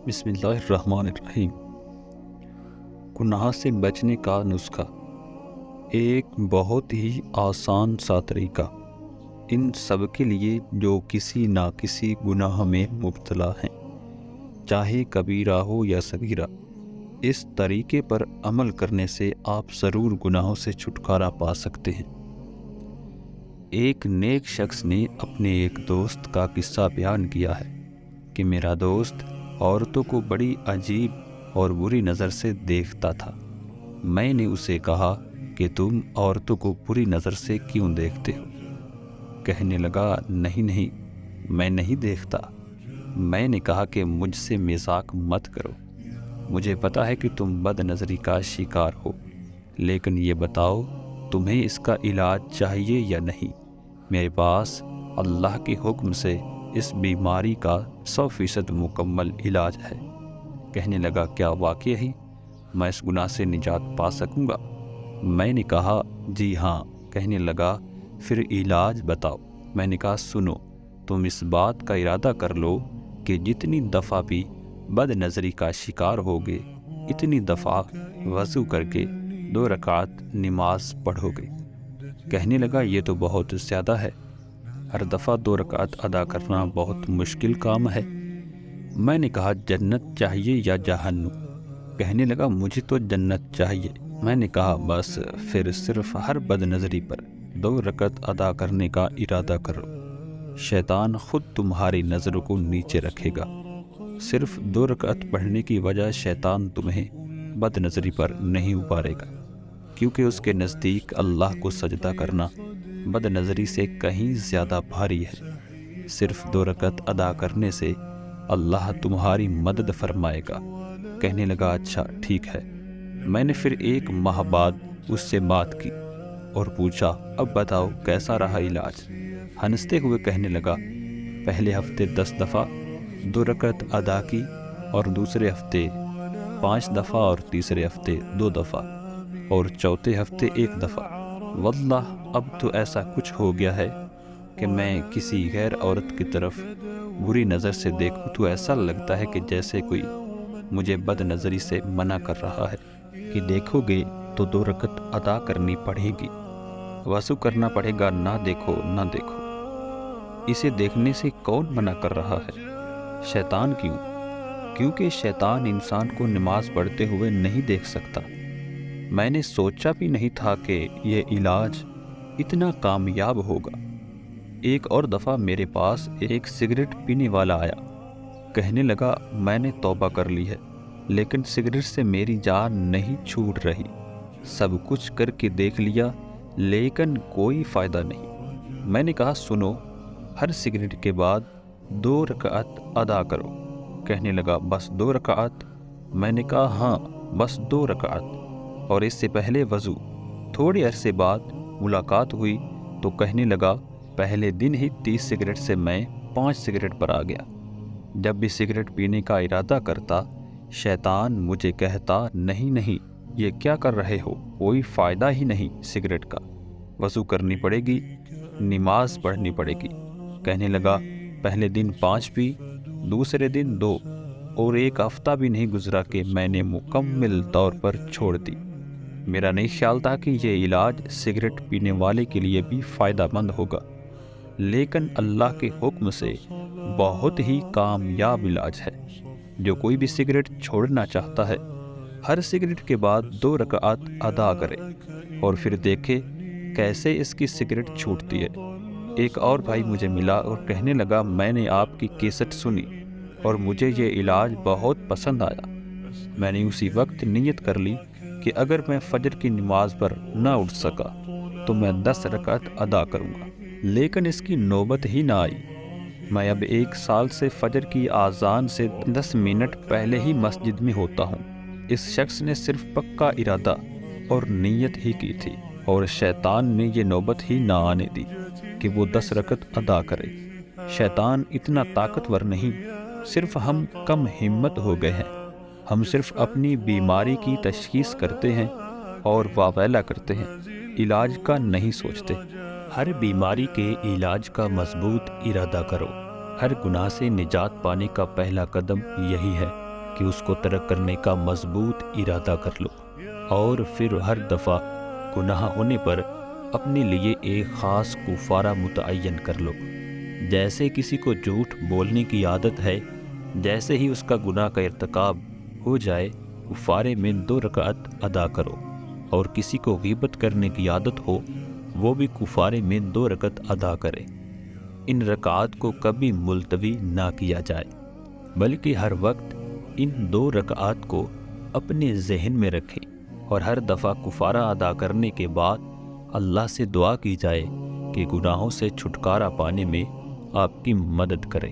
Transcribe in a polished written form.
بسم اللہ الرحمن الرحیم۔ گناہ سے بچنے کا نسخہ، ایک بہت ہی آسان سا طریقہ ان سب کے لیے جو کسی نہ کسی گناہ میں مبتلا ہیں، چاہے کبیرہ ہو یا صغیرہ۔ اس طریقے پر عمل کرنے سے آپ ضرور گناہوں سے چھٹکارا پا سکتے ہیں۔ ایک نیک شخص نے اپنے ایک دوست کا قصہ بیان کیا ہے کہ میرا دوست عورتوں کو بڑی عجیب اور بری نظر سے دیکھتا تھا۔ میں نے اسے کہا کہ تم عورتوں کو بری نظر سے کیوں دیکھتے ہو؟ کہنے لگا نہیں میں نہیں دیکھتا۔ میں نے کہا کہ مجھ سے مذاق مت کرو، مجھے پتا ہے کہ تم بد نظری کا شکار ہو، لیکن یہ بتاؤ تمہیں اس کا علاج چاہیے یا نہیں؟ میرے پاس اللہ کے حکم سے اس بیماری کا 100% مکمل علاج ہے۔ کہنے لگا کیا واقعی میں اس گناہ سے نجات پا سکوں گا؟ میں نے کہا جی ہاں۔ کہنے لگا پھر علاج بتاؤ۔ میں نے کہا سنو، تم اس بات کا ارادہ کر لو کہ جتنی دفعہ بھی بد نظری کا شکار ہوگے اتنی دفعہ وضو کر کے 2 رکعت نماز پڑھو گے۔ کہنے لگا یہ تو بہت زیادہ ہے، ہر دفعہ 2 رکعت ادا کرنا بہت مشکل کام ہے۔ میں نے کہا جنت چاہیے یا جہنم؟ کہنے لگا مجھے تو جنت چاہیے۔ میں نے کہا بس پھر صرف ہر بد نظری پر 2 رکعت ادا کرنے کا ارادہ کرو، شیطان خود تمہاری نظروں کو نیچے رکھے گا۔ صرف 2 رکعت پڑھنے کی وجہ شیطان تمہیں بد نظری پر نہیں ابھارے گا، کیونکہ اس کے نزدیک اللہ کو سجدہ کرنا بد نظری سے کہیں زیادہ بھاری ہے۔ صرف 2 رکعت ادا کرنے سے اللہ تمہاری مدد فرمائے گا۔ کہنے لگا اچھا ٹھیک ہے۔ میں نے پھر 1 ماہ بعد اس سے بات کی اور پوچھا اب بتاؤ کیسا رہا علاج؟ ہنستے ہوئے کہنے لگا پہلے ہفتے 10 دفعہ 2 رکعت ادا کی، اور دوسرے ہفتے 5 دفعہ، اور تیسرے ہفتے 2 دفعہ، اور چوتھے ہفتے 1 دفعہ۔ واللہ اب تو ایسا کچھ ہو گیا ہے کہ میں کسی غیر عورت کی طرف بری نظر سے دیکھوں تو ایسا لگتا ہے کہ جیسے کوئی مجھے بد نظری سے منع کر رہا ہے کہ دیکھو گے تو 2 رکعت ادا کرنی پڑے گی، وضو کرنا پڑے گا، نہ دیکھو نہ دیکھو۔ اسے دیکھنے سے کون منع کر رہا ہے؟ شیطان کیوں؟ کیونکہ شیطان انسان کو نماز پڑھتے ہوئے نہیں دیکھ سکتا۔ میں نے سوچا بھی نہیں تھا کہ یہ علاج اتنا کامیاب ہوگا۔ ایک اور دفعہ میرے پاس ایک سگریٹ پینے والا آیا، کہنے لگا میں نے توبہ کر لی ہے، لیکن سگریٹ سے میری جان نہیں چھوٹ رہی، سب کچھ کر کے دیکھ لیا لیکن کوئی فائدہ نہیں۔ میں نے کہا سنو، ہر سگریٹ کے بعد 2 رکعت ادا کرو۔ کہنے لگا بس 2 رکعت؟ میں نے کہا ہاں بس 2 رکعت، اور اس سے پہلے وضو۔ تھوڑے عرصے بعد ملاقات ہوئی تو کہنے لگا پہلے دن ہی 30 سگریٹ سے میں 5 سگریٹ پر آ گیا۔ جب بھی سگریٹ پینے کا ارادہ کرتا شیطان مجھے کہتا نہیں یہ کیا کر رہے ہو، کوئی فائدہ ہی نہیں سگریٹ کا، وضو کرنی پڑے گی، نماز پڑھنی پڑے گی۔ کہنے لگا پہلے دن 5 پی، دوسرے دن 2، اور 1 ہفتہ بھی نہیں گزرا کہ میں نے مکمل طور پر چھوڑ دی۔ میرا نہیں خیال تھا کہ یہ علاج سگریٹ پینے والے کے لیے بھی فائدہ مند ہوگا، لیکن اللہ کے حکم سے بہت ہی کامیاب علاج ہے۔ جو کوئی بھی سگریٹ چھوڑنا چاہتا ہے ہر سگریٹ کے بعد 2 رکعت ادا کرے اور پھر دیکھے کیسے اس کی سگریٹ چھوٹتی ہے۔ ایک اور بھائی مجھے ملا اور کہنے لگا میں نے آپ کی کیسٹ سنی اور مجھے یہ علاج بہت پسند آیا۔ میں نے اسی وقت نیت کر لی کہ اگر میں فجر کی نماز پر نہ اٹھ سکا تو میں 10 رکعت ادا کروں گا، لیکن اس کی نوبت ہی نہ آئی۔ میں اب 1 سال سے فجر کی آذان سے 10 منٹ پہلے ہی مسجد میں ہوتا ہوں۔ اس شخص نے صرف پکا ارادہ اور نیت ہی کی تھی، اور شیطان نے یہ نوبت ہی نہ آنے دی کہ وہ 10 رکعت ادا کرے۔ شیطان اتنا طاقتور نہیں، صرف ہم کم ہمت ہو گئے ہیں۔ ہم صرف اپنی بیماری کی تشخیص کرتے ہیں اور واویلا کرتے ہیں، علاج کا نہیں سوچتے۔ ہر بیماری کے علاج کا مضبوط ارادہ کرو۔ ہر گناہ سے نجات پانے کا پہلا قدم یہی ہے کہ اس کو ترک کرنے کا مضبوط ارادہ کر لو، اور پھر ہر دفعہ گناہ ہونے پر اپنے لیے ایک خاص کفارہ متعین کر لو۔ جیسے کسی کو جھوٹ بولنے کی عادت ہے، جیسے ہی اس کا گناہ کا ارتکاب ہو جائے کفارے میں 2 رکعت ادا کرو، اور کسی کو غیبت کرنے کی عادت ہو وہ بھی کفارے میں 2 رکعت ادا کرے۔ ان رکعات کو کبھی ملتوی نہ کیا جائے، بلکہ ہر وقت ان 2 رکعات کو اپنے ذہن میں رکھیں، اور ہر دفعہ کفارہ ادا کرنے کے بعد اللہ سے دعا کی جائے کہ گناہوں سے چھٹکارا پانے میں آپ کی مدد کرے۔